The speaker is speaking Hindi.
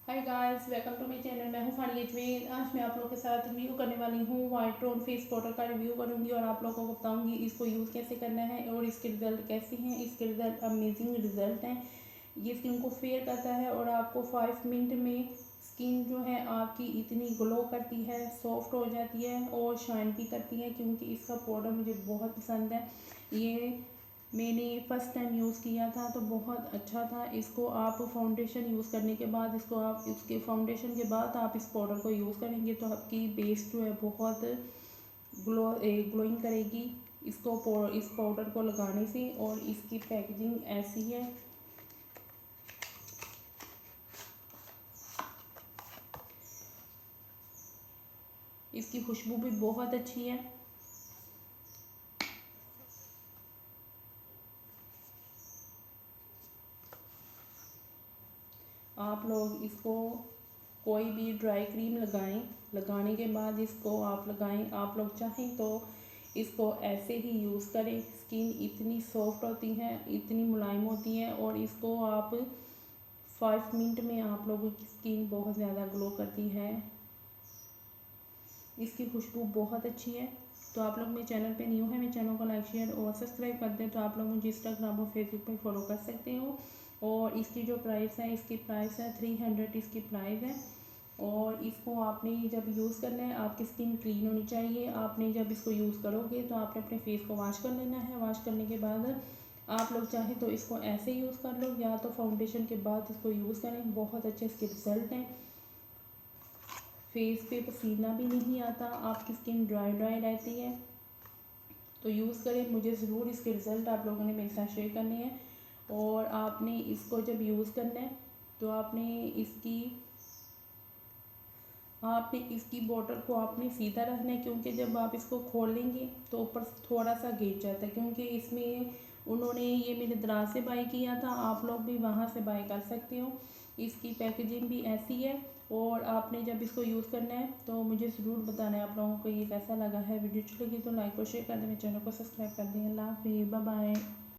Hi guys, welcome to my channel. मैं हूं फानी अजमेर। आज मैं आप लोगों के साथ रिव्यू करने वाली हूं वाइट टोन फेस पाउडर का रिव्यू करूंगी और आप लोगों को बताऊंगी इसको यूज़ कैसे करना है और इसके रिजल्ट कैसे हैं। इसके रिजल्ट अमेजिंग रिजल्ट हैं। ये स्किन को फेयर करता है और आपको 5 मिनट में स्किन जो है आपकी इतनी ग्लो करती है, सॉफ्ट हो जाती है और शाइन भी करती है, क्योंकि इसका पाउडर मुझे बहुत पसंद है। ये मैंने फ़र्स्ट टाइम यूज़ किया था तो बहुत अच्छा था। इसको आप फाउंडेशन यूज़ करने के बाद इसको आप इसके फाउंडेशन के बाद आप इस पाउडर को यूज़ करेंगे तो आपकी बेस जो है बहुत ग्लोइंग करेगी इस पाउडर को लगाने से। और इसकी पैकेजिंग ऐसी है। इसकी खुशबू भी बहुत अच्छी है। आप लोग इसको कोई भी ड्राई क्रीम लगाएं, लगाने के बाद इसको आप लगाएं। आप लोग चाहें तो इसको ऐसे ही यूज़ करें। स्किन इतनी सॉफ्ट होती है, इतनी मुलायम होती है और इसको आप 5 मिनट में आप लोगों की स्किन बहुत ज़्यादा ग्लो करती है। इसकी खुशबू बहुत अच्छी है। तो आप लोग मेरे चैनल पे न्यू है, मेरे चैनल को लाइक शेयर और सब्सक्राइब कर दें। तो आप लोग मुझे इंस्टाग्राम और फेसबुक पे फॉलो कर सकते हो। और इसकी जो प्राइस है, इसकी प्राइस है 300 इसकी प्राइस है। और इसको आपने जब यूज़ करना है, आपकी स्किन क्लीन होनी चाहिए। आपने जब इसको यूज़ करोगे तो आपने अपने फेस को वॉश कर लेना है। वॉश करने के बाद आप लोग चाहे तो इसको ऐसे यूज़ कर लो या तो फाउंडेशन के बाद इसको यूज़ करें। बहुत अच्छे इसके रिजल्ट हैं। फेस पे पसीना भी नहीं आता, आपकी स्किन ड्राई ड्राई रहती है। तो यूज़ करें। मुझे ज़रूर इसके रिज़ल्ट आप लोगों ने मेरे साथ शेयर करने हैं। और आपने इसको जब यूज़ करना है तो आपने इसकी बॉटल को आपने सीधा रखना है, क्योंकि जब आप इसको खोलेंगे तो ऊपर थोड़ा सा गिर जाता है, क्योंकि इसमें उन्होंने ये मेरे दराज से बाय किया था। आप लोग भी वहाँ से बाय कर सकते हो। इसकी पैकेजिंग भी ऐसी है। और आपने जब इसको यूज़ करना है तो मुझे ज़रूर बताना है आप लोगों को ये कैसा लगा है। वीडियो अच्छी लगी तो लाइक और शेयर कर दें, मेरे चैनल को सब्सक्राइब कर दें। अल्लाह हाफिज़, बाय बाय।